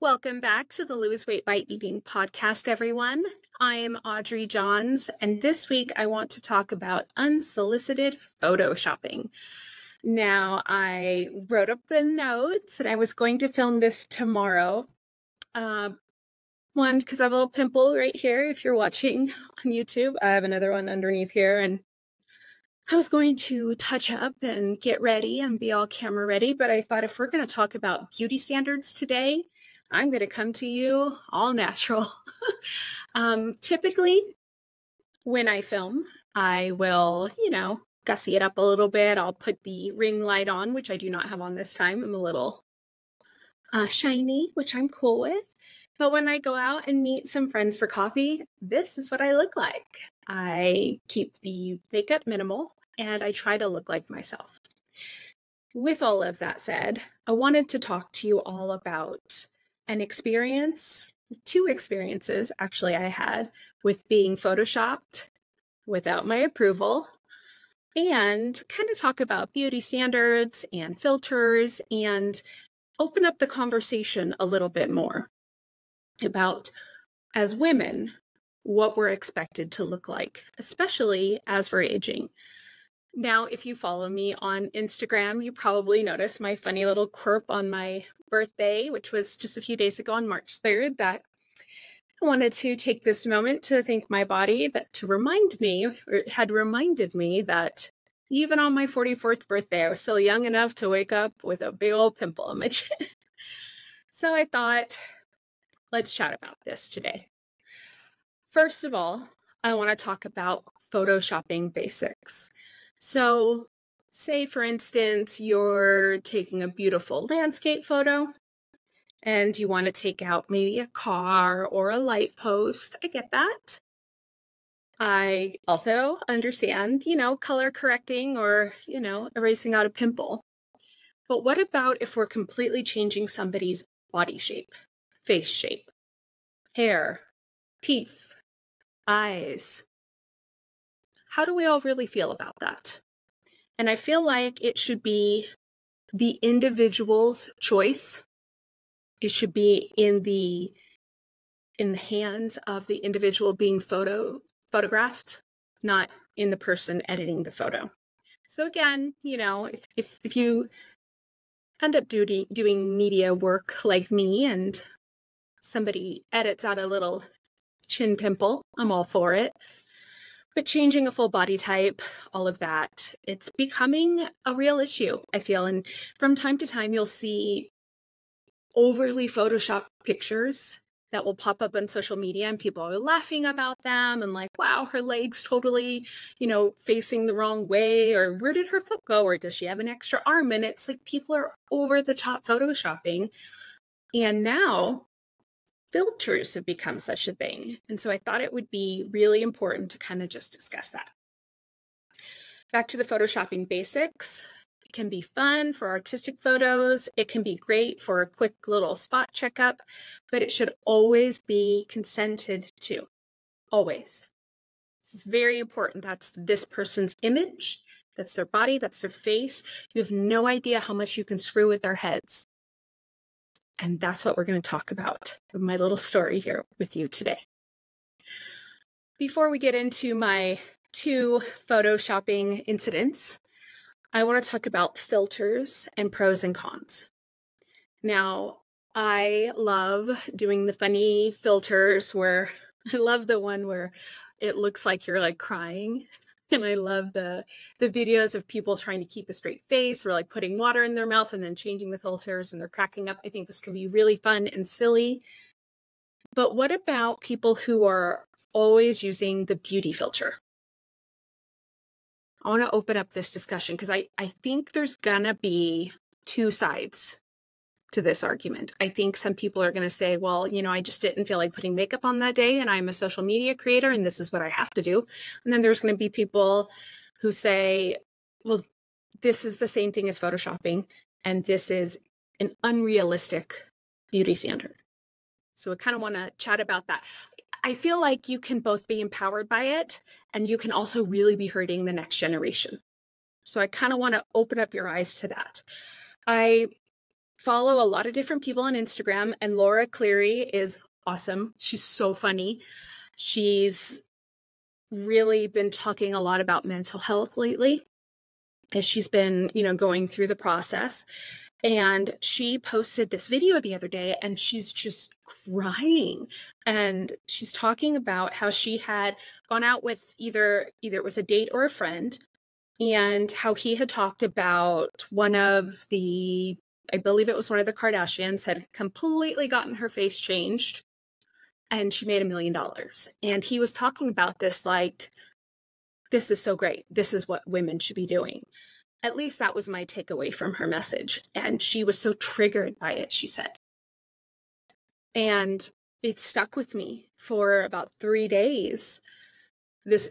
Welcome back to the Lose Weight by Eating podcast, everyone. I'm Audrey Johns, and this week I want to talk about unsolicited photoshopping. Now, I wrote up the notes and I was going to film this tomorrow. One, because I have a little pimple right here if you're watching on YouTube. I have another one underneath here, and I was going to touch up and get ready and be all camera ready, but I thought if we're going to talk about beauty standards today, I'm going to come to you all natural. Typically, when I film, I will, gussy it up a little bit. I'll put the ring light on, which I do not have on this time. I'm a little shiny, which I'm cool with. But when I go out and meet some friends for coffee, this is what I look like. I keep the makeup minimal and I try to look like myself. With all of that said, I wanted to talk to you all about two experiences actually I had with being photoshopped without my approval, and kind of talk about beauty standards and filters and open up the conversation a little bit more about, as women, what we're expected to look like, especially as we're aging. Now, if you follow me on Instagram, you probably noticed my funny little quirk on my birthday, which was just a few days ago on March 3rd, that I wanted to take this moment to thank my body to remind me, or it had reminded me that even on my 44th birthday, I was still young enough to wake up with a big old pimple on my chin. So I thought, let's chat about this today. First of all, I want to talk about photoshopping basics. So say, for instance, you're taking a beautiful landscape photo and you want to take out maybe a car or a light post. I get that. I also understand, color correcting or, erasing out a pimple. But what about if we're completely changing somebody's body shape, face shape, hair, teeth, eyes? How do we all really feel about that? And I feel like it should be the individual's choice. It should be in the hands of the individual being photographed, not in the person editing the photo. So again, if you end up doing media work like me and somebody edits out a little chin pimple, I'm all for it. But changing a full body type, all of that, it's becoming a real issue, I feel. And from time to time, you'll see overly photoshopped pictures that will pop up on social media and people are laughing about them and like, wow, her leg's totally, facing the wrong way, or where did her foot go? Or does she have an extra arm? And it's like people are over the top photoshopping. And now filters have become such a thing. And so I thought it would be really important to kind of just discuss that. Back to the photoshopping basics. It can be fun for artistic photos. It can be great for a quick little spot checkup, but it should always be consented to. Always. This is very important. That's this person's image. That's their body. That's their face. You have no idea how much you can screw with their heads. And that's what we're going to talk about in my little story here with you today. Before we get into my 2 photoshopping incidents, I want to talk about filters and pros and cons. Now, I love doing the funny filters where I love the one where it looks like you're like crying. And I love the videos of people trying to keep a straight face or like putting water in their mouth and then changing the filters and they're cracking up. I think this can be really fun and silly. But what about people who are always using the beauty filter? I want to open up this discussion because I think there's gonna be 2 sides to this argument. I think some people are going to say, well, I just didn't feel like putting makeup on that day and I'm a social media creator and this is what I have to do. And then there's going to be people who say, well, this is the same thing as photoshopping and this is an unrealistic beauty standard. So I kind of want to chat about that. I feel like you can both be empowered by it and you can also really be hurting the next generation. So I kind of want to open up your eyes to that. I follow a lot of different people on Instagram, and Laura Clery is awesome. She's so funny. She's really been talking a lot about mental health lately as she's been, going through the process. And she posted this video the other day, and she's just crying. And she's talking about how she had gone out with either it was a date or a friend, and how he had talked about I believe it was one of the Kardashians, had completely gotten her face changed, and she made $1 million. And he was talking about this like, this is so great. This is what women should be doing. At least that was my takeaway from her message. And she was so triggered by it, she said. And it stuck with me for about 3 days. This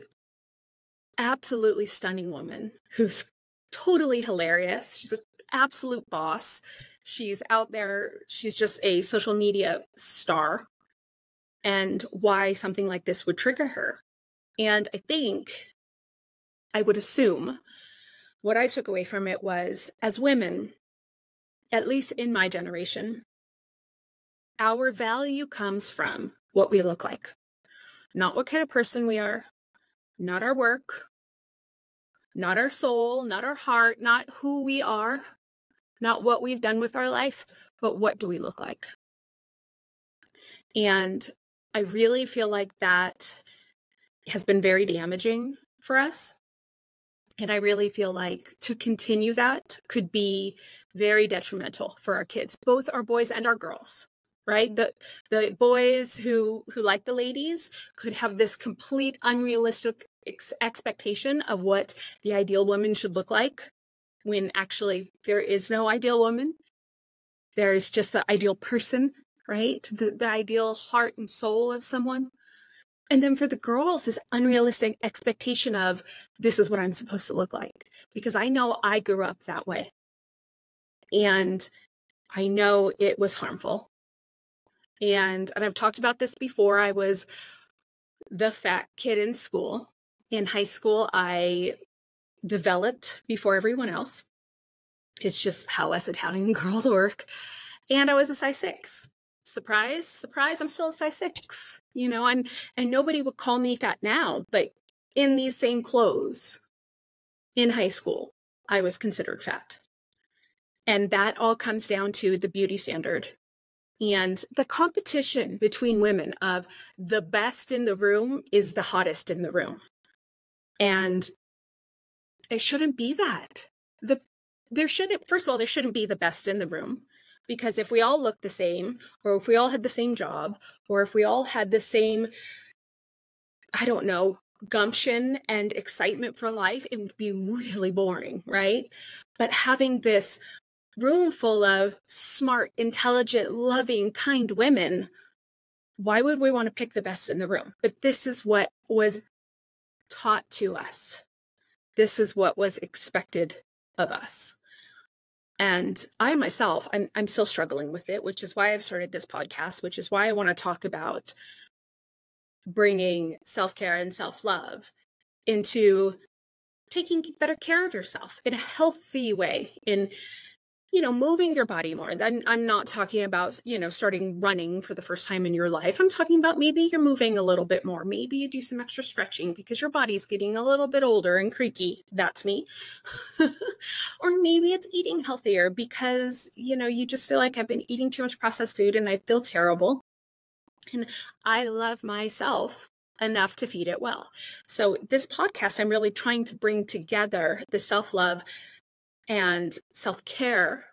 absolutely stunning woman who's totally hilarious. She's an absolute boss. She's out there. She's just a social media star. And why something like this would trigger her. And I would assume, what I took away from it was, as women, at least in my generation, our value comes from what we look like. Not what kind of person we are, not our work, not our soul, not our heart, not who we are, not what we've done with our life, but what do we look like? And I really feel like that has been very damaging for us. And I really feel like to continue that could be very detrimental for our kids, both our boys and our girls, right? The boys who like the ladies could have this complete unrealistic expectation of what the ideal woman should look like, when actually there is no ideal woman. There is just the ideal person, right? The ideal heart and soul of someone. And then for the girls, this unrealistic expectation of, this is what I'm supposed to look like. Because I know I grew up that way. And I know it was harmful. And I've talked about this before. I was the fat kid in school. In high school, I developed before everyone else. It's just how us Italian girls work. And I was a size 6. Surprise, surprise, I'm still a size 6, and nobody would call me fat now, but in these same clothes in high school, I was considered fat. And that all comes down to the beauty standard and the competition between women of the best in the room is the hottest in the room. And it shouldn't be that. First of all, there shouldn't be the best in the room. Because if we all looked the same, or if we all had the same job, or if we all had the same, gumption and excitement for life, it would be really boring, right? But having this room full of smart, intelligent, loving, kind women, why would we want to pick the best in the room? But this is what was taught to us. This is what was expected of us. And I myself, I'm still struggling with it, which is why I've started this podcast, which is why I want to talk about bringing self-care and self-love into taking better care of yourself in a healthy way, in moving your body more. Then I'm not talking about, starting running for the first time in your life. I'm talking about maybe you're moving a little bit more. Maybe you do some extra stretching because your body's getting a little bit older and creaky. That's me. Or maybe it's eating healthier because, you just feel like I've been eating too much processed food and I feel terrible. And I love myself enough to feed it well. So this podcast, I'm really trying to bring together the self-love and self-care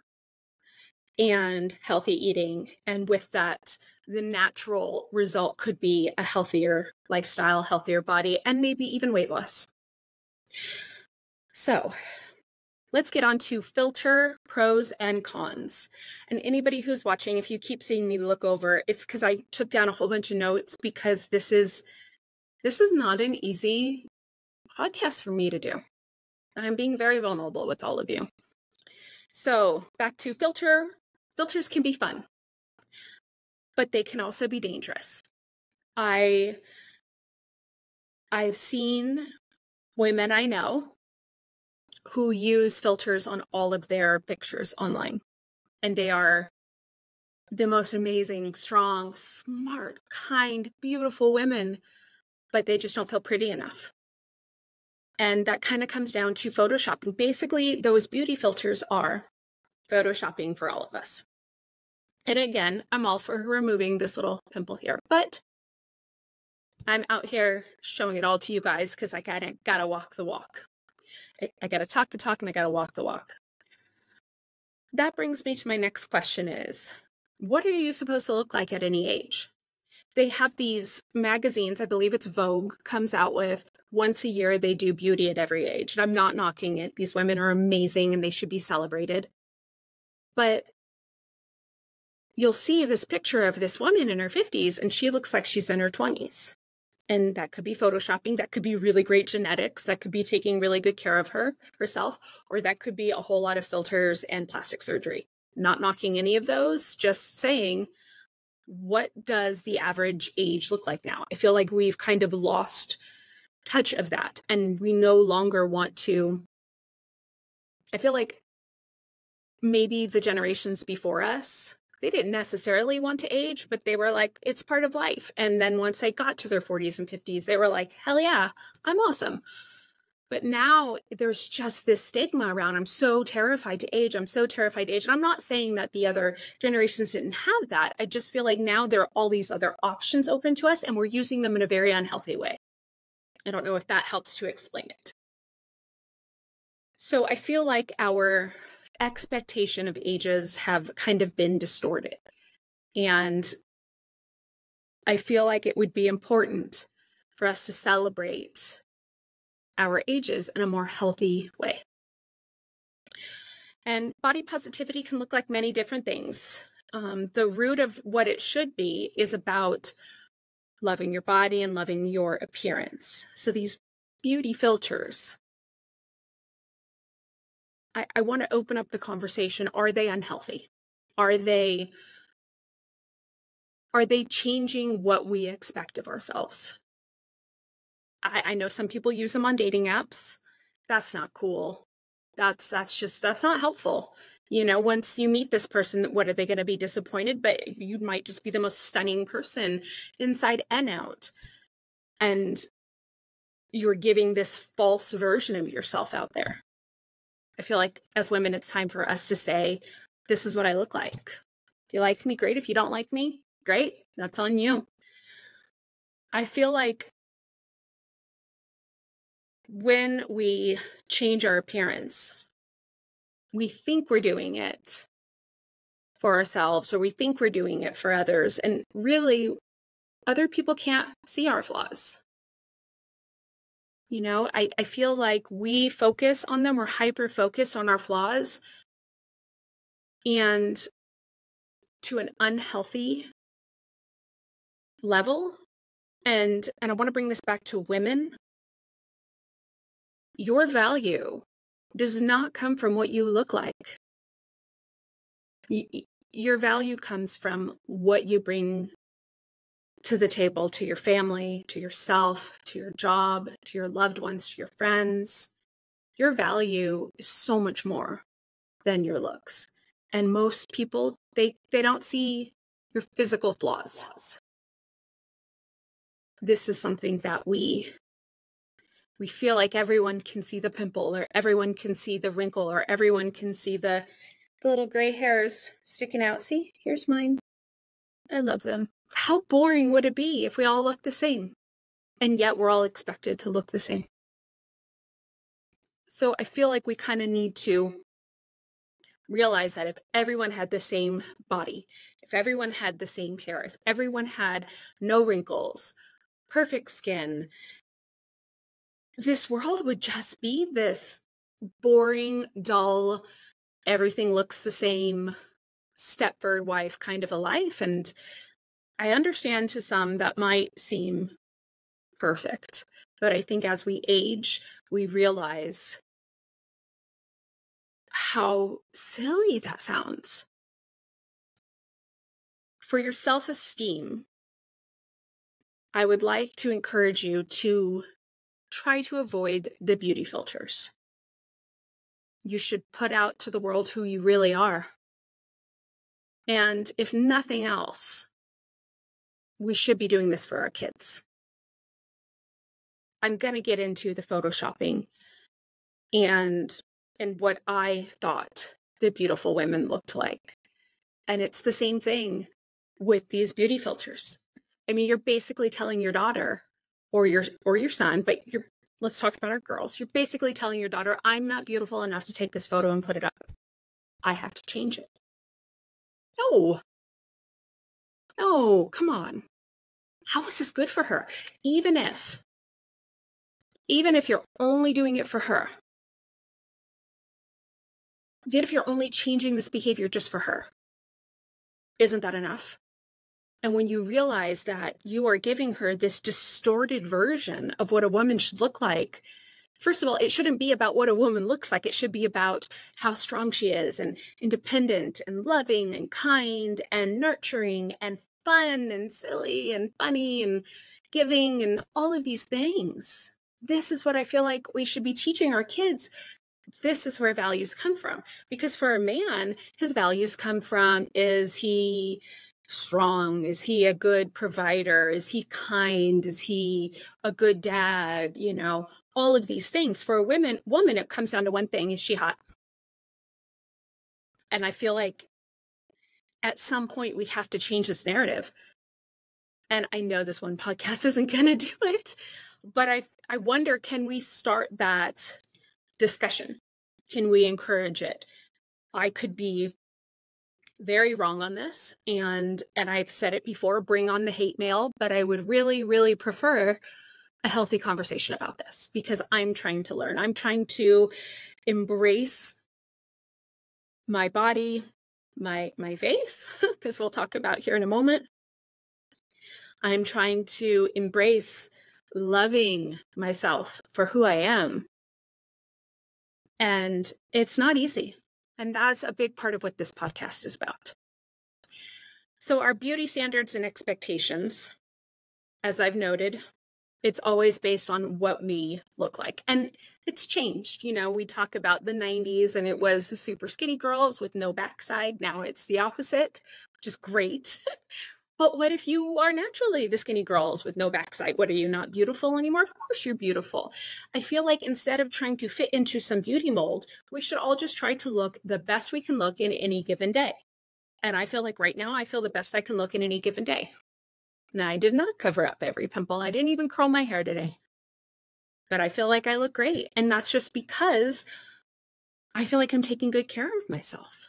and healthy eating. And with that, the natural result could be a healthier lifestyle, healthier body, and maybe even weight loss. So let's get on to filter pros and cons. And anybody who's watching, if you keep seeing me look over, it's because I took down a whole bunch of notes, because this is not an easy podcast for me to do. I'm being very vulnerable with all of you. So back to filter. Filters can be fun, but they can also be dangerous. I've seen women I know who use filters on all of their pictures online. and they are the most amazing, strong, smart, kind, beautiful women, but they just don't feel pretty enough. And that kind of comes down to photoshopping. Basically, those beauty filters are photoshopping for all of us. And again, I'm all for removing this little pimple here, but I'm out here showing it all to you guys because I gotta walk the walk. I gotta talk the talk and I gotta walk the walk. That brings me to my next question is, what are you supposed to look like at any age? They have these magazines, I believe it's Vogue, comes out with once a year, they do beauty at every age. And I'm not knocking it. These women are amazing and they should be celebrated. But you'll see this picture of this woman in her 50s and she looks like she's in her 20s. And that could be photoshopping. That could be really great genetics. That could be taking really good care of herself. Or that could be a whole lot of filters and plastic surgery. Not knocking any of those, just saying, what does the average age look like now? I feel like we've kind of lost touch of that. And we no longer want to. I feel like maybe the generations before us, they didn't necessarily want to age, but they were like, it's part of life. And then once they got to their 40s and 50s, they were like, hell yeah, I'm awesome. But now there's just this stigma around, I'm so terrified to age. I'm so terrified to age. And I'm not saying that the other generations didn't have that. I just feel like now there are all these other options open to us and we're using them in a very unhealthy way. I don't know if that helps to explain it. So I feel like our expectation of ages have kind of been distorted. And I feel like it would be important for us to celebrate our ages in a more healthy way. And body positivity can look like many different things. The root of what it should be is about loving your body and loving your appearance. So these beauty filters, I want to open up the conversation. Are they unhealthy? Are they changing what we expect of ourselves? I know some people use them on dating apps. That's not cool. That's not helpful. You know, once you meet this person, what are they going to be disappointed? But you might just be the most stunning person inside and out. And you're giving this false version of yourself out there. I feel like as women, it's time for us to say, this is what I look like. If you like me, great. If you don't like me, great. That's on you. I feel like when we change our appearance, we think we're doing it for ourselves, or we think we're doing it for others. And really, other people can't see our flaws. You know, I feel like we focus on them, we're hyper focused on our flaws, and to an unhealthy level. And I want to bring this back to women. Your value does not come from what you look like. Your value comes from what you bring to the table, to your family, to yourself, to your job, to your loved ones, to your friends. Your value is so much more than your looks. And most people, they don't see your physical flaws. This is something that we feel like everyone can see the pimple, or everyone can see the wrinkle, or everyone can see the little gray hairs sticking out. See, here's mine. I love them. How boring would it be if we all looked the same? And yet we're all expected to look the same. So I feel like we kind of need to realize that if everyone had the same body, if everyone had the same hair, if everyone had no wrinkles, perfect skin, this world would just be this boring, dull, everything looks the same, Stepford wife kind of a life. And I understand to some that might seem perfect, but I think as we age, we realize how silly that sounds. For your self-esteem, I would like to encourage you to try to avoid the beauty filters. You should put out to the world who you really are. And if nothing else, we should be doing this for our kids. I'm going to get into the photoshopping and what I thought the beautiful women looked like. And it's the same thing with these beauty filters. I mean, you're basically telling your daughter or your son, but let's talk about our girls. You're basically telling your daughter, I'm not beautiful enough to take this photo and put it up. I have to change it. No. No, come on. How is this good for her? Even if you're only doing it for her, even if you're only changing this behavior just for her, isn't that enough? And when you realize that you are giving her this distorted version of what a woman should look like, first of all, it shouldn't be about what a woman looks like. It should be about how strong she is and independent and loving and kind and nurturing and fun and silly and funny and giving and all of these things. This is what I feel like we should be teaching our kids. This is where values come from. Because for a man, his values come from, is he strong? Is he a good provider? Is he kind? Is he a good dad? You know, all of these things. For a woman, it comes down to one thing: is she hot? And I feel like at some point we have to change this narrative. And I know this one podcast isn't going to do it, but I wonder, can we start that discussion? Can we encourage it? I could be very wrong on this, and I've said it before, bring on the hate mail, but I would really, really prefer a healthy conversation about this, because I'm trying to learn. I'm trying to embrace my body, my face, because we'll talk about here in a moment. I'm trying to embrace loving myself for who I am. And it's not easy. And that's a big part of what this podcast is about. So our beauty standards and expectations, as I've noted, it's always based on what we look like. And it's changed. You know, we talk about the 90s and it was the super skinny girls with no backside. Now it's the opposite, which is great. But what if you are naturally the skinny girls with no backside? What, are you not beautiful anymore? Of course you're beautiful. I feel like instead of trying to fit into some beauty mold, we should all just try to look the best we can look in any given day. And I feel like right now, I feel the best I can look in any given day. Now, I did not cover up every pimple. I didn't even curl my hair today. But I feel like I look great. And that's just because I feel like I'm taking good care of myself.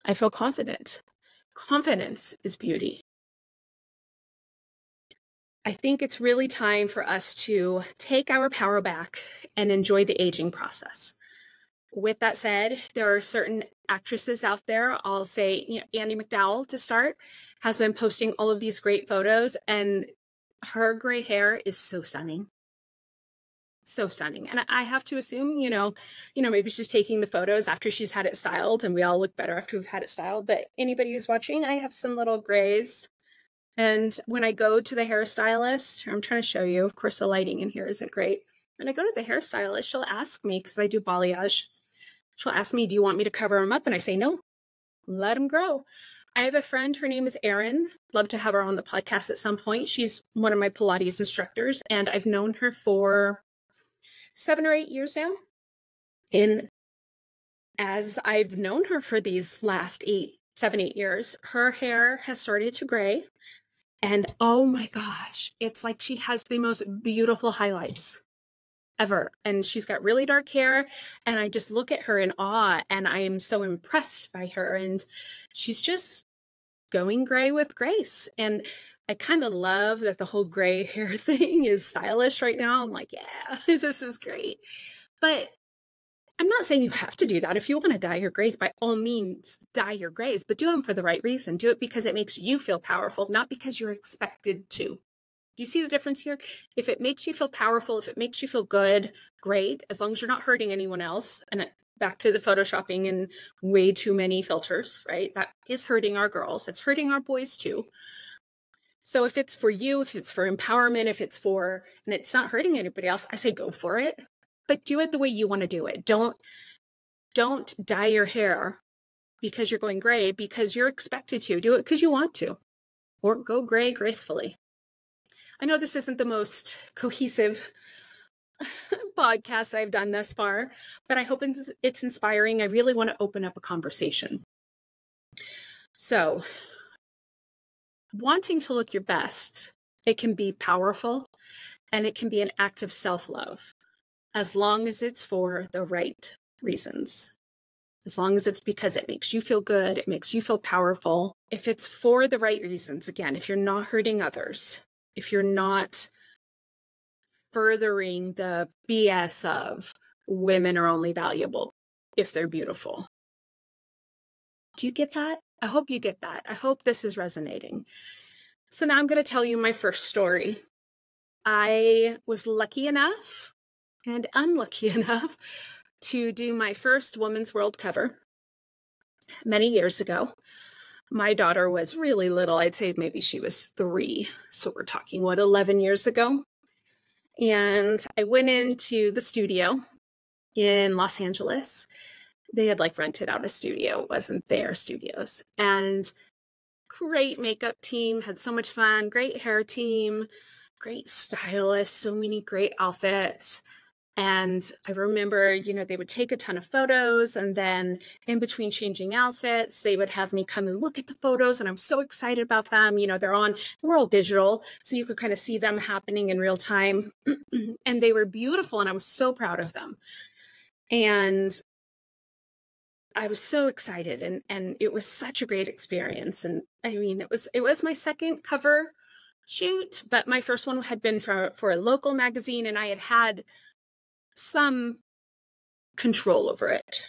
I feel confident. Confidence is beauty. I think it's really time for us to take our power back and enjoy the aging process. With that said, there are certain actresses out there. I'll say, you know, Andie MacDowell to start has been posting all of these great photos, and her gray hair is so stunning. So stunning. And I have to assume, you know, maybe she's taking the photos after she's had it styled, and we all look better after we've had it styled. But anybody who's watching, I have some little grays. And when I go to the hairstylist, I'm trying to show you, of course, the lighting in here isn't great. When I go to the hairstylist, she'll ask me, because I do balayage, she'll ask me, do you want me to cover them up? And I say, no, let them grow. I have a friend, her name is Erin. Love to have her on the podcast at some point. She's one of my Pilates instructors, and I've known her for 7 or 8 years now. And as I've known her for these last 7, 8 years, her hair has started to gray. And oh my gosh, it's like she has the most beautiful highlights ever. And she's got really dark hair. And I just look at her in awe, and I am so impressed by her. And she's just going gray with grace. And I kind of love that the whole gray hair thing is stylish right now. I'm like, yeah, this is great. But I'm not saying you have to do that. If you want to dye your grays, by all means, dye your grays, but do them for the right reason. Do it because it makes you feel powerful, not because you're expected to. Do you see the difference here? If it makes you feel powerful, if it makes you feel good, great, as long as you're not hurting anyone else. And back to the photoshopping and way too many filters, right? That is hurting our girls. It's hurting our boys too. So if it's for you, if it's for empowerment, if it's for, and it's not hurting anybody else, I say go for it. But do it the way you want to do it. Don't dye your hair because you're going gray, because you're expected to. Do it because you want to, or go gray gracefully. I know this isn't the most cohesive podcast I've done thus far, but I hope it's inspiring. I really want to open up a conversation. So, wanting to look your best, it can be powerful and it can be an act of self-love, as long as it's for the right reasons. As long as it's because it makes you feel good, it makes you feel powerful. If it's for the right reasons, again, if you're not hurting others, if you're not furthering the BS of women are only valuable if they're beautiful. Do you get that? I hope you get that. I hope this is resonating. So now I'm going to tell you my first story. I was lucky enough and unlucky enough to do my first Women's World cover many years ago. My daughter was really little. I'd say maybe she was 3. So we're talking, 11 years ago? And I went into the studio in Los Angeles. They had rented out a studio. It wasn't their studios. And great makeup team, had so much fun, great hair team, great stylist, so many great outfits. And I remember, they would take a ton of photos, and then in between changing outfits, they would have me come and look at the photos, and I'm so excited about them. They're all digital, so you could kind of see them happening in real time. And they were beautiful, and I was so proud of them. And I was so excited, and it was such a great experience. And I mean, it was my second cover shoot, but my first one had been for a local magazine, and I had some control over it.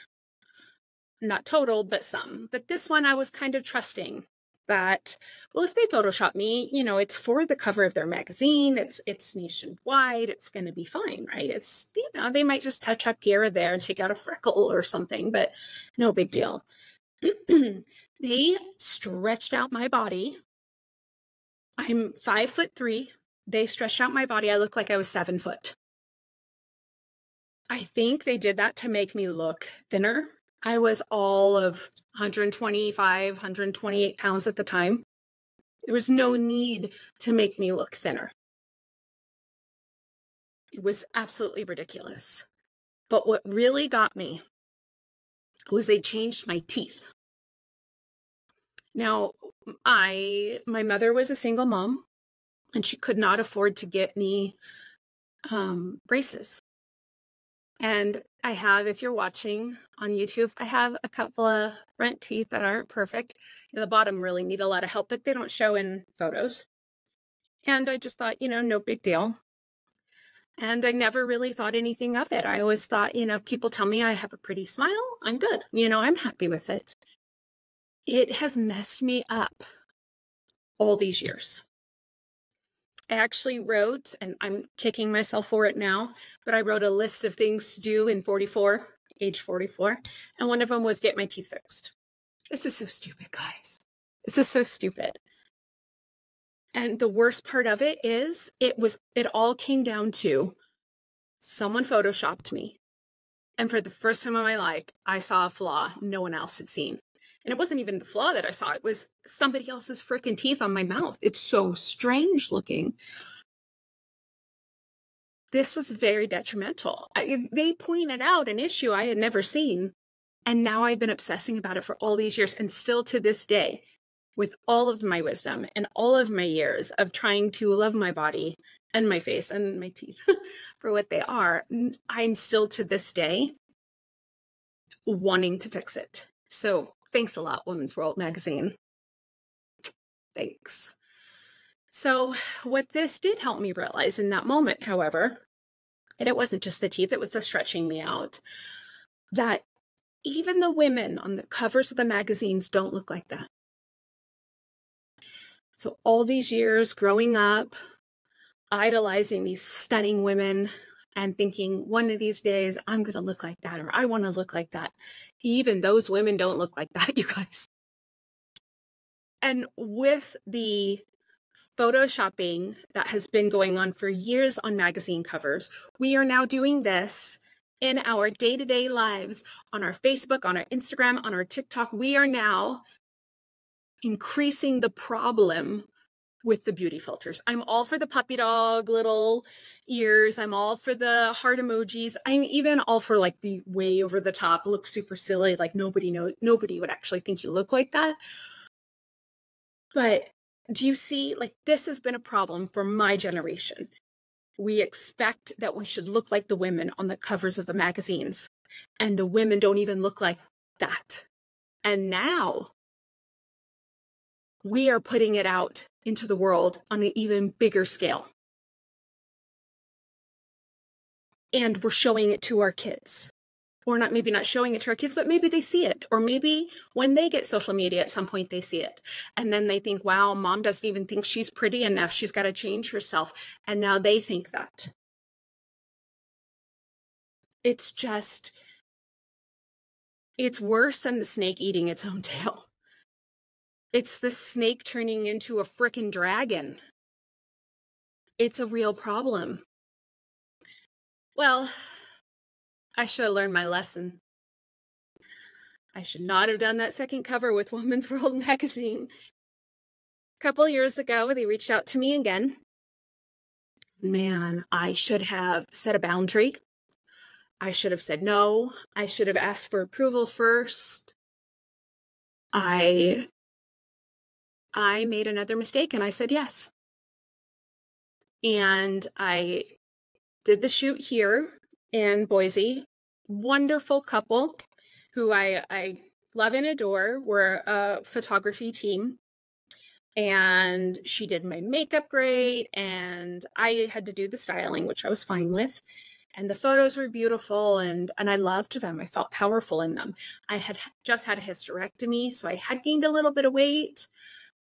Not total, but some. But this one I was kind of trusting that, well, if they Photoshop me, it's for the cover of their magazine, it's nationwide, it's going to be fine, right? It's, they might just touch up here or there and take out a freckle or something, but no big deal. They stretched out my body. I'm 5'3". They stretched out my body. I looked like I was 7 foot. I think they did that to make me look thinner. I was all of 125, 128 pounds at the time. There was no need to make me look thinner. It was absolutely ridiculous. But what really got me was they changed my teeth. Now, my mother was a single mom, and she could not afford to get me braces. And I have, if you're watching on YouTube, I have a couple of front teeth that aren't perfect. The bottom really need a lot of help, but they don't show in photos. And I just thought, no big deal. And I never really thought anything of it. I always thought, people tell me I have a pretty smile, I'm good. I'm happy with it. It has messed me up all these years. I actually wrote, and I'm kicking myself for it now, but I wrote a list of things to do in age 44, and one of them was get my teeth fixed. This is so stupid, guys. This is so stupid. And the worst part of it is, it all came down to someone Photoshopped me. And for the first time in my life, I saw a flaw no one else had seen. And it wasn't even the flaw that I saw. It was somebody else's freaking teeth on my mouth. It's so strange looking. This was very detrimental. They pointed out an issue I had never seen. And now I've been obsessing about it for all these years. And still to this day, with all of my wisdom and all of my years of trying to love my body and my face and my teeth for what they are, I'm still to this day wanting to fix it. So thanks a lot, Women's World magazine. Thanks. So what this did help me realize in that moment, however, and it wasn't just the teeth, it was the stretching me out, that even the women on the covers of the magazines don't look like that. So all these years growing up, idolizing these stunning women and thinking one of these days I'm going to look like that, or I want to look like that. Even those women don't look like that, you guys. And with the photoshopping that has been going on for years on magazine covers, we are now doing this in our day-to-day lives, on our Facebook, on our Instagram, on our TikTok, we are now increasing the problem with the beauty filters. I'm all for the puppy dog little ears. I'm all for the heart emojis. I'm even all for like the way over the top, look super silly, like nobody would actually think you look like that. But do you see, like, this has been a problem for my generation. We expect that we should look like the women on the covers of the magazines, and the women don't even look like that. And now we are putting it out into the world on an even bigger scale. And we're showing it to our kids. Or maybe not showing it to our kids, but maybe they see it. Or maybe when they get social media at some point, they see it. And then they think, wow, mom doesn't even think she's pretty enough. She's got to change herself. And now they think that. It's worse than the snake eating its own tail. It's the snake turning into a frickin' dragon. It's a real problem. Well, I should have learned my lesson. I should not have done that second cover with Women's World magazine. A couple years ago, they reached out to me again. Man, I should have set a boundary. I should have said no. I should have asked for approval first. I made another mistake and I said yes. And I did the shoot here in Boise. Wonderful couple who I love and adore. We're a photography team. And she did my makeup great, and I had to do the styling, which I was fine with. And the photos were beautiful, and I loved them. I felt powerful in them. I had just had a hysterectomy, so I had gained a little bit of weight,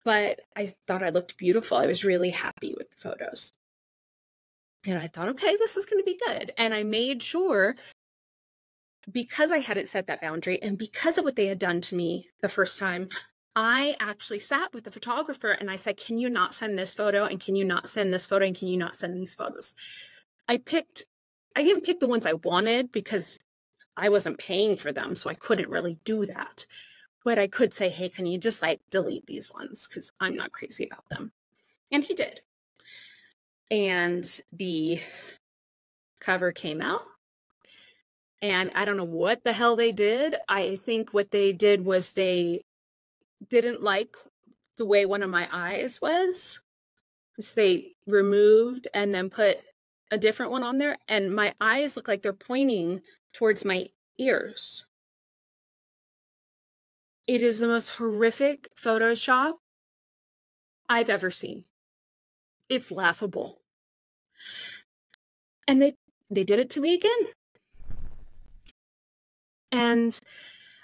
but I thought I looked beautiful. I was really happy with the photos. And I thought, okay, this is going to be good. And I made sure, because I hadn't set that boundary, and because of what they had done to me the first time, I actually sat with the photographer and I said, can you not send this photo? And can you not send this photo? And can you not send these photos? I didn't pick the ones I wanted because I wasn't paying for them. So I couldn't really do that. But I could say, hey, can you just like delete these ones? Because I'm not crazy about them. And he did. And the cover came out. And I don't know what the hell they did. I think what they did was they didn't like the way one of my eyes was. So they removed and then put a different one on there, and my eyes look like they're pointing towards my ears. It is the most horrific Photoshop I've ever seen. It's laughable. And they did it to me again. And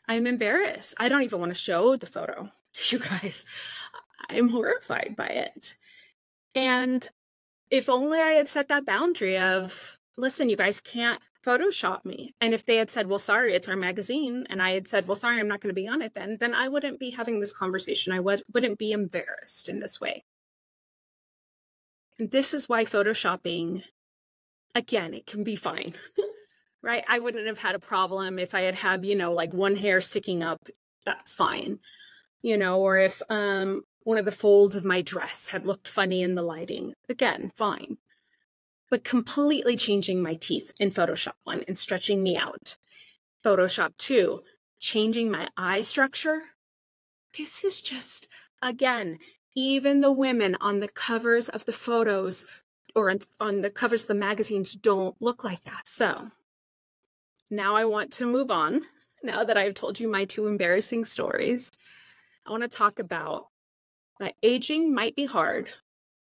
I'm embarrassed. I don't even want to show the photo to you guys. I'm horrified by it. And if only I had set that boundary of, listen, you guys can't Photoshop me. And if they had said, well, sorry, it's our magazine, and I had said, well, sorry, I'm not going to be on it then I wouldn't be having this conversation. I wouldn't be embarrassed in this way. And this is why Photoshopping, again, it can be fine, right? I wouldn't have had a problem if I had, like one hair sticking up, that's fine, or if one of the folds of my dress had looked funny in the lighting, again, fine. But completely changing my teeth in Photoshop 1 and stretching me out. Photoshop 2, changing my eye structure. This is just, again, even the women on the covers of the photos or on the covers of the magazines don't look like that. So now I want to move on. Now that I've told you my 2 embarrassing stories, I want to talk about that aging might be hard,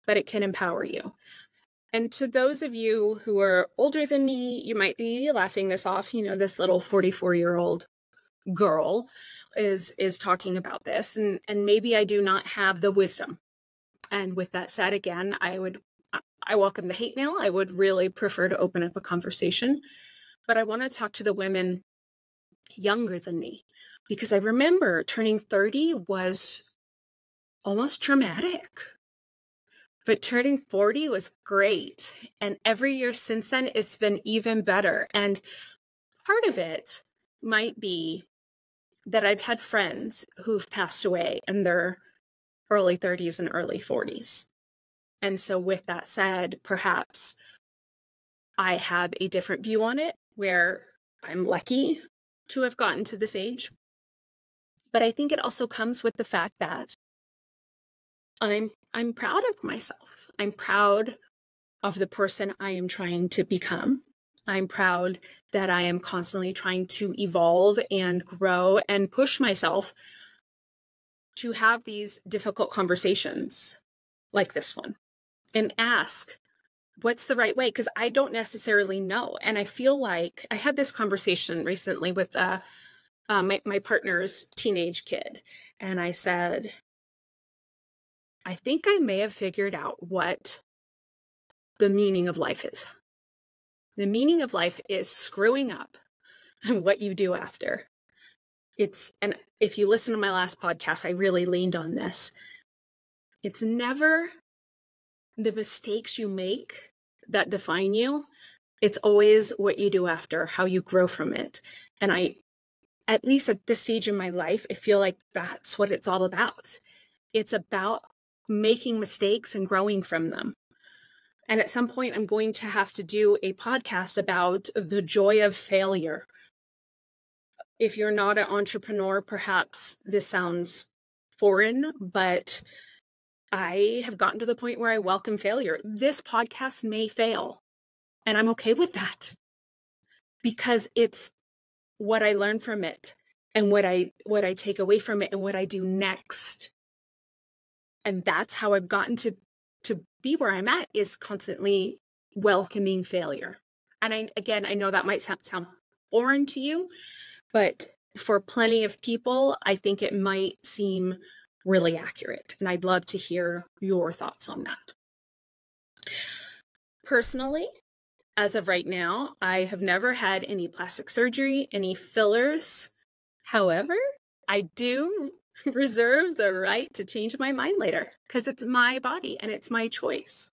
but it can empower you. And to those of you who are older than me, you might be laughing this off. This little 44-year-old girl is talking about this, and maybe I do not have the wisdom. And with that said, again, I welcome the hate mail. I would really prefer to open up a conversation, but I want to talk to the women younger than me, because I remember turning 30 was almost traumatic. But turning 40 was great. And every year since then, it's been even better. And part of it might be that I've had friends who've passed away in their early 30s and early 40s. And so with that said, perhaps I have a different view on it, where I'm lucky to have gotten to this age. But I think it also comes with the fact that I'm proud of myself. I'm proud of the person I am trying to become. I'm proud that I am constantly trying to evolve and grow and push myself to have these difficult conversations like this one and ask, what's the right way? Because I don't necessarily know. And I feel like I had this conversation recently with my partner's teenage kid. And I said, I think I may have figured out what the meaning of life is. The meaning of life is screwing up what you do after. And if you listen to my last podcast, I really leaned on this. It's never the mistakes you make that define you. It's always what you do after, how you grow from it. And at least at this stage in my life, I feel like that's what it's all about. It's about making mistakes and growing from them. And at some point, I'm going to have to do a podcast about the joy of failure. If you're not an entrepreneur, perhaps this sounds foreign, but I have gotten to the point where I welcome failure. This podcast may fail, and I'm okay with that because it's what I learn from it and what I take away from it and what I do next. And that's how I've gotten to be where I'm at, is constantly welcoming failure. And I know that might sound foreign to you, but for plenty of people, I think it might seem really accurate. And I'd love to hear your thoughts on that. Personally, as of right now, I have never had any plastic surgery, any fillers. However, I do reserve the right to change my mind later because it's my body and it's my choice.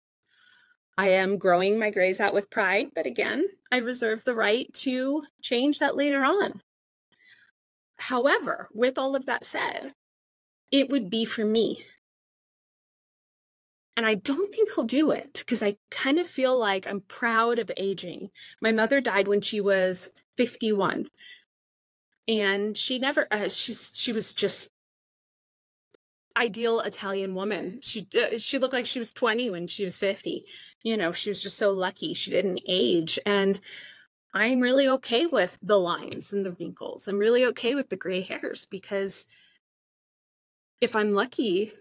I am growing my grays out with pride, but again, I reserve the right to change that later on. However, with all of that said, it would be for me. And I don't think he'll do it because I kind of feel like I'm proud of aging. My mother died when she was 51. And she never, she was just ideal Italian woman. She looked like she was 20 when she was 50. You know, she was just so lucky she didn't age. And I'm really okay with the lines and the wrinkles. I'm really okay with the gray hairs because if I'm lucky,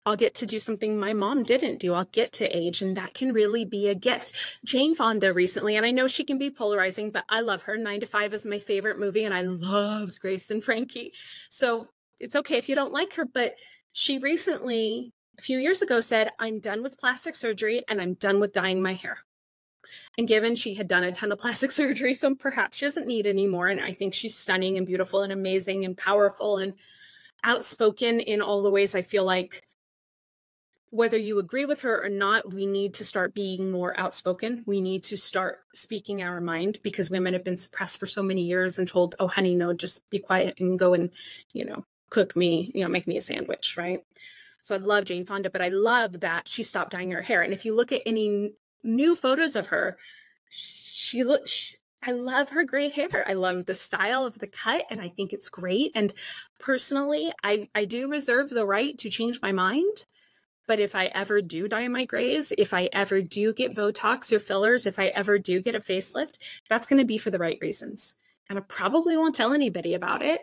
I'll get to do something my mom didn't do. I'll get to age, and that can really be a gift. Jane Fonda recently, and I know she can be polarizing, but I love her. 9 to 5 is my favorite movie, and I loved Grace and Frankie. So it's okay if you don't like her, but she recently, a few years ago, said, I'm done with plastic surgery, and I'm done with dyeing my hair. And given she had done a ton of plastic surgery, so perhaps she doesn't need any more, and I think she's stunning and beautiful and amazing and powerful and outspoken in all the ways I feel like, whether you agree with her or not, we need to start being more outspoken. We need to start speaking our mind because women have been suppressed for so many years and told, oh, honey, no, just be quiet and go and, cook me, make me a sandwich, right? So I love Jane Fonda, but I love that she stopped dyeing her hair. And if you look at any new photos of her, I love her gray hair. I love the style of the cut, and I think it's great. And personally, I do reserve the right to change my mind. But if I ever do dye my grays, if I ever do get Botox or fillers, if I ever do get a facelift, that's going to be for the right reasons. And I probably won't tell anybody about it,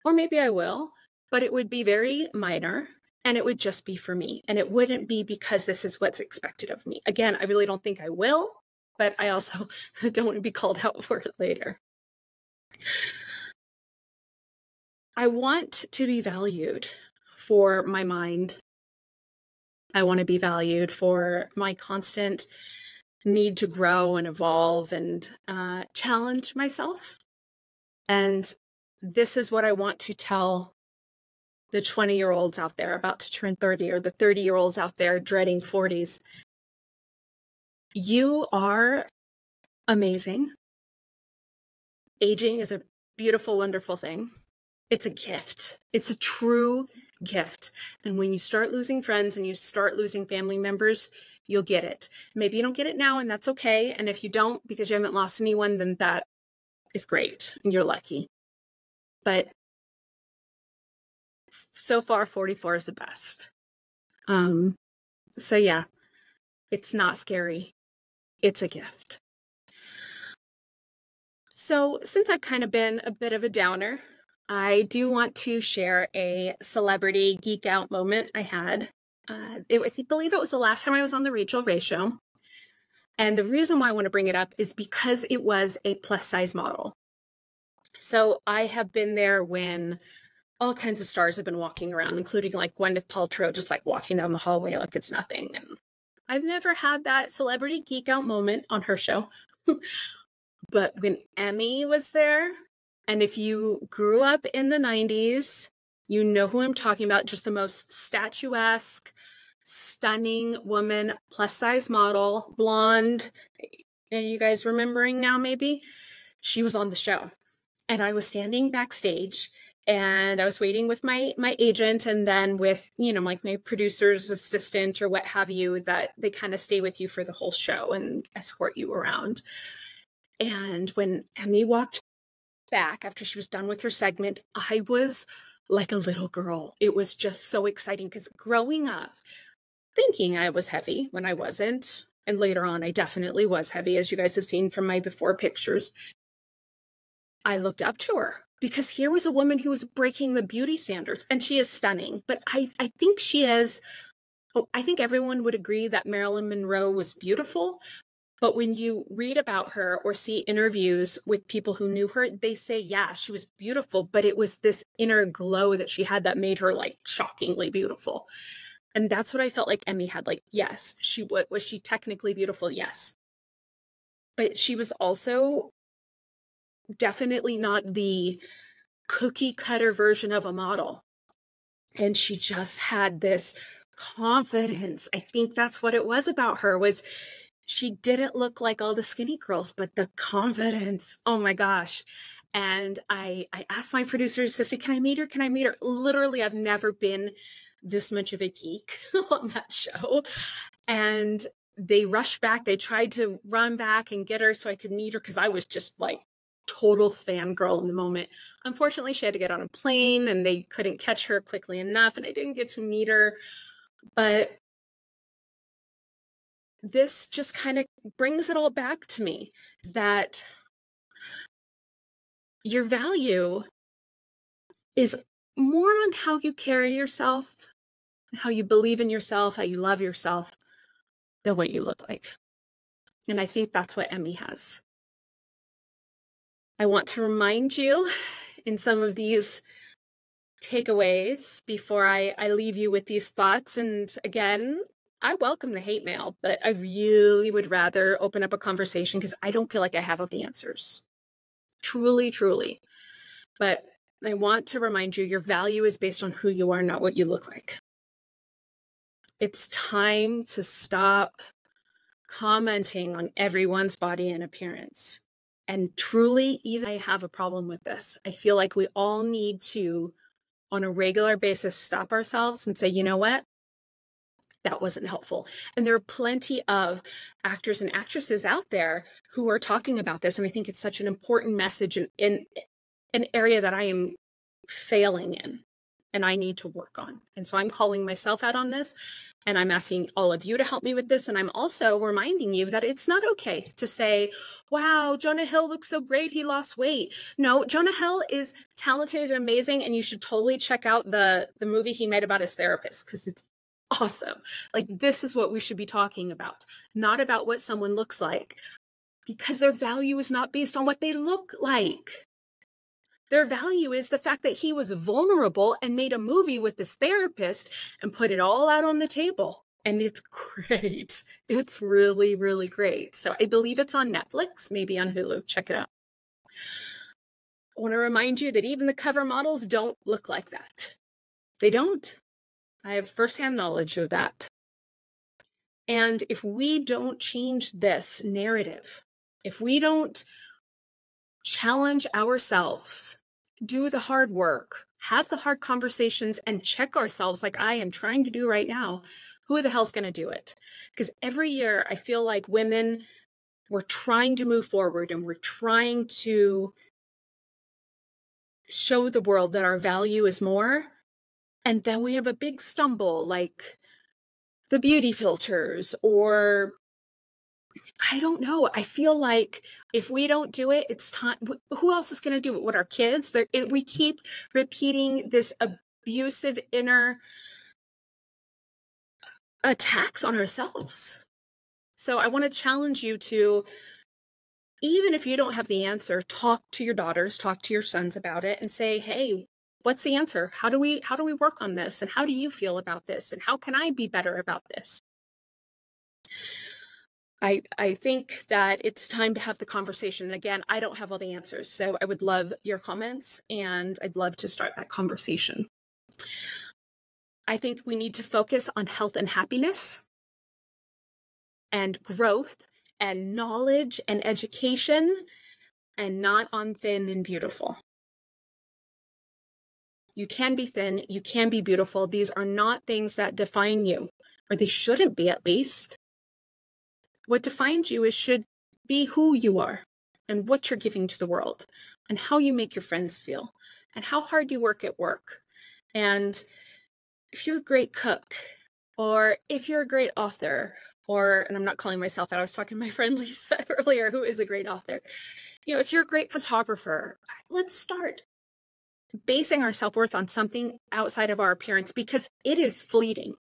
or maybe I will, but it would be very minor and it would just be for me. And it wouldn't be because this is what's expected of me. Again, I really don't think I will, but I also don't want to be called out for it later. I want to be valued for my mind. I want to be valued for my constant need to grow and evolve and challenge myself. And this is what I want to tell the 20-year-olds out there about to turn 30, or the 30-year-olds out there dreading 40s. You are amazing. Aging is a beautiful, wonderful thing. It's a gift. It's a true gift. And when you start losing friends and you start losing family members, you'll get it. Maybe you don't get it now, and that's okay. And if you don't, because you haven't lost anyone, then that is great and you're lucky. But so far, 44 is the best. So yeah, it's not scary. It's a gift. So since I've kind of been a bit of a downer, I do want to share a celebrity geek out moment I had. I believe it was the last time I was on the Rachel Ray Show. And the reason why I want to bring it up is because it was a plus size model. So I have been there when all kinds of stars have been walking around, including like Gwyneth Paltrow, just like walking down the hallway like it's nothing. And I've never had that celebrity geek out moment on her show. But when Emme was there, and if you grew up in the 90s, you know who I'm talking about, just the most statuesque, stunning woman, plus size model, blonde. Are you guys remembering now, maybe? She was on the show. And I was standing backstage and I was waiting with my agent and then with, like my producer's assistant or what have you, that they kind of stay with you for the whole show and escort you around. And when Emme walked back after she was done with her segment, I was like a little girl. It was just so exciting because growing up, thinking I was heavy when I wasn't, and later on I definitely was heavy, as you guys have seen from my before pictures, I looked up to her because here was a woman who was breaking the beauty standards, and she is stunning. But I think she is, I think everyone would agree that Marilyn Monroe was beautiful. But when you read about her or see interviews with people who knew her, they say, yeah, she was beautiful, but it was this inner glow that she had that made her like shockingly beautiful. And that's what I felt like Emme had. Like, yes, was she technically beautiful? Yes. But she was also definitely not the cookie cutter version of a model. And she just had this confidence. I think that's what it was about her, was she didn't look like all the skinny girls, but the confidence, oh my gosh. And I asked my producer assistant, can I meet her? Can I meet her? Literally, I've never been this much of a geek on that show. And they rushed back. They tried to run back and get her so I could meet her because I was just like total fangirl in the moment. Unfortunately, she had to get on a plane and they couldn't catch her quickly enough and I didn't get to meet her. But this just kind of brings it all back to me that your value is more on how you carry yourself, how you believe in yourself, how you love yourself, than what you look like. And I think that's what Emme has. I want to remind you in some of these takeaways before I leave you with these thoughts. And again, I welcome the hate mail, but I really would rather open up a conversation because I don't feel like I have all the answers. Truly, truly. But I want to remind you, your value is based on who you are, not what you look like. It's time to stop commenting on everyone's body and appearance. And truly, even I have a problem with this. I feel like we all need to, on a regular basis, stop ourselves and say, you know what? That wasn't helpful. And there are plenty of actors and actresses out there who are talking about this. And I think it's such an important message in an area that I am failing in and I need to work on. And so I'm calling myself out on this and I'm asking all of you to help me with this. And I'm also reminding you that it's not okay to say, wow, Jonah Hill looks so great, he lost weight. No, Jonah Hill is talented and amazing. And you should totally check out the movie he made about his therapist because it's awesome. Like, this is what we should be talking about, not about what someone looks like, because their value is not based on what they look like. Their value is the fact that he was vulnerable and made a movie with this therapist and put it all out on the table. And it's great. It's really, really great. So I believe it's on Netflix, maybe on Hulu. Check it out. I want to remind you that even the cover models don't look like that. They don't. I have firsthand knowledge of that. And if we don't change this narrative, if we don't challenge ourselves, do the hard work, have the hard conversations, and check ourselves like I am trying to do right now. Who the hell's going to do it? Because every year I feel like women, we're trying to move forward and we're trying to show the world that our value is more. And then we have a big stumble like the beauty filters, or I don't know. I feel like if we don't do it, it's time. Who else is going to do it? What, our kids? We keep repeating this abusive inner attacks on ourselves. So I want to challenge you to, even if you don't have the answer, talk to your daughters, talk to your sons about it and say, hey, what's the answer? How do we work on this? And how do you feel about this? And how can I be better about this? I think that it's time to have the conversation. And again, I don't have all the answers, so I would love your comments and I'd love to start that conversation. I think we need to focus on health and happiness and growth and knowledge and education, and not on thin and beautiful. You can be thin, you can be beautiful. These are not things that define you, or they shouldn't be, at least. What defines you should be who you are and what you're giving to the world and how you make your friends feel and how hard you work at work. And if you're a great cook, or if you're a great author, and I'm not calling myself out, I was talking to my friend Lisa earlier, who is a great author. If you're a great photographer, let's start basing our self-worth on something outside of our appearance, because it is fleeting.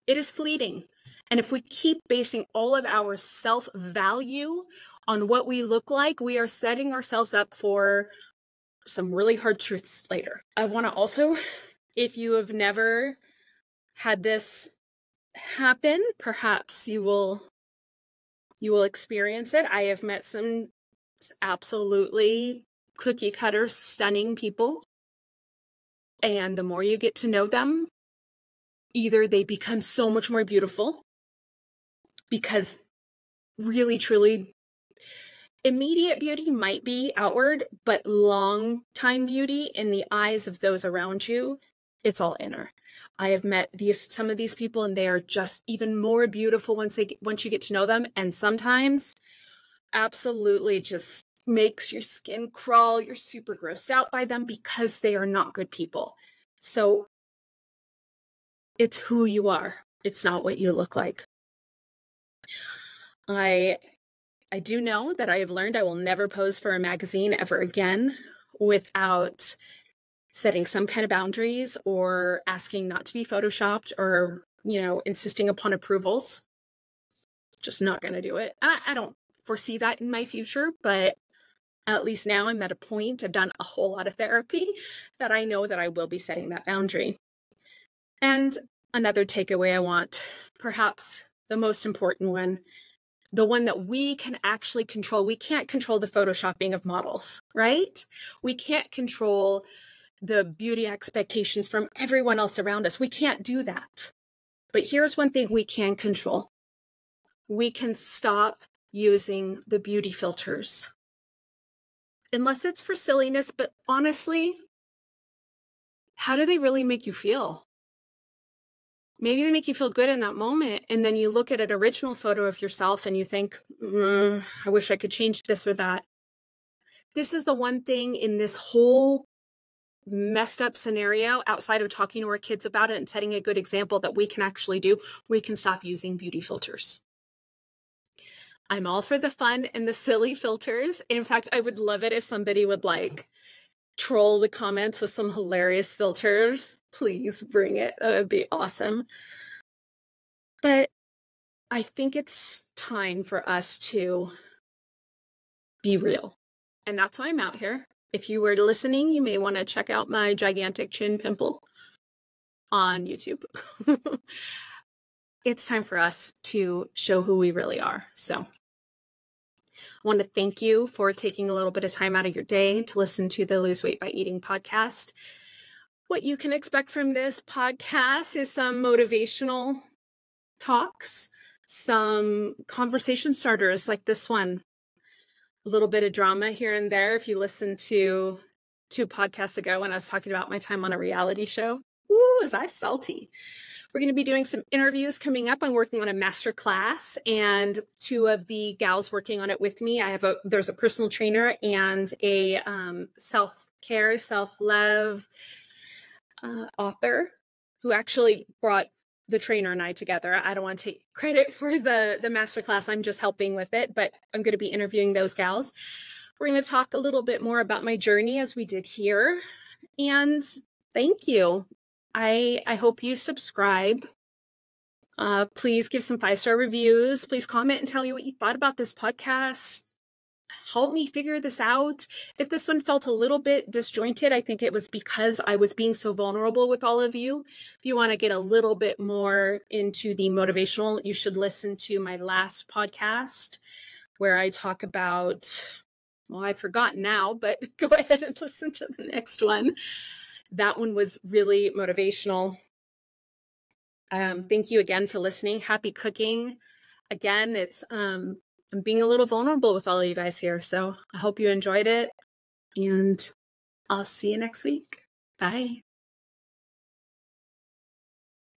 It is fleeting. And if we keep basing all of our self-value on what we look like, we are setting ourselves up for some really hard truths later. I want to also, if you have never had this happen, perhaps you will experience it. I have met some absolutely cookie cutter, stunning people. And the more you get to know them, either they become so much more beautiful, because really, truly, immediate beauty might be outward, but long time beauty in the eyes of those around you, it's all inner. I have met some of these people, and they are just even more beautiful once you get to know them. And sometimes absolutely just makes your skin crawl. You're super grossed out by them because they are not good people. So it's who you are. It's not what you look like. I do know that I have learned I will never pose for a magazine ever again without setting some kind of boundaries or asking not to be photoshopped, or, insisting upon approvals. Just not going to do it. I don't foresee that in my future, but at least now I'm at a point, I've done a whole lot of therapy, that I know that I will be setting that boundary. And another takeaway I want, perhaps the most important one, the one that we can actually control. We can't control the photoshopping of models, right? We can't control the beauty expectations from everyone else around us. We can't do that. But here's one thing we can control. We can stop using the beauty filters. Unless it's for silliness, but honestly, how do they really make you feel? Maybe they make you feel good in that moment, and then you look at an original photo of yourself and you think, I wish I could change this or that. This is the one thing in this whole messed up scenario, outside of talking to our kids about it and setting a good example, that we can actually do. We can stop using beauty filters. I'm all for the fun and the silly filters. In fact, I would love it if somebody would troll the comments with some hilarious filters. Please bring it. That would be awesome. But I think it's time for us to be real. And that's why I'm out here. If you were listening, you may want to check out my gigantic chin pimple on YouTube. It's time for us to show who we really are. So I want to thank you for taking a little bit of time out of your day to listen to the Lose Weight by Eating podcast. What you can expect from this podcast is some motivational talks, some conversation starters like this one. a little bit of drama here and there. If you listen to 2 podcasts ago when I was talking about my time on a reality show, ooh, was I salty. We're going to be doing some interviews coming up. I'm working on a master class, and 2 of the gals working on it with me. There's a personal trainer and a self-care, self-love author who actually brought the trainer and I together. I don't want to take credit for the masterclass. I'm just helping with it, but I'm going to be interviewing those gals. We're going to talk a little bit more about my journey as we did here. And thank you. I hope you subscribe. Please give some 5-star reviews. Please comment and tell me what you thought about this podcast. Help me figure this out. If this one felt a little bit disjointed, I think it was because I was being so vulnerable with all of you. If you want to get a little bit more into the motivational, you should listen to my last podcast where I talk about, well, I forgot now, but go ahead and listen to the next one. That one was really motivational. Thank you again for listening. Happy cooking. Again, I'm being a little vulnerable with all of you guys here, so I hope you enjoyed it, and I'll see you next week. Bye.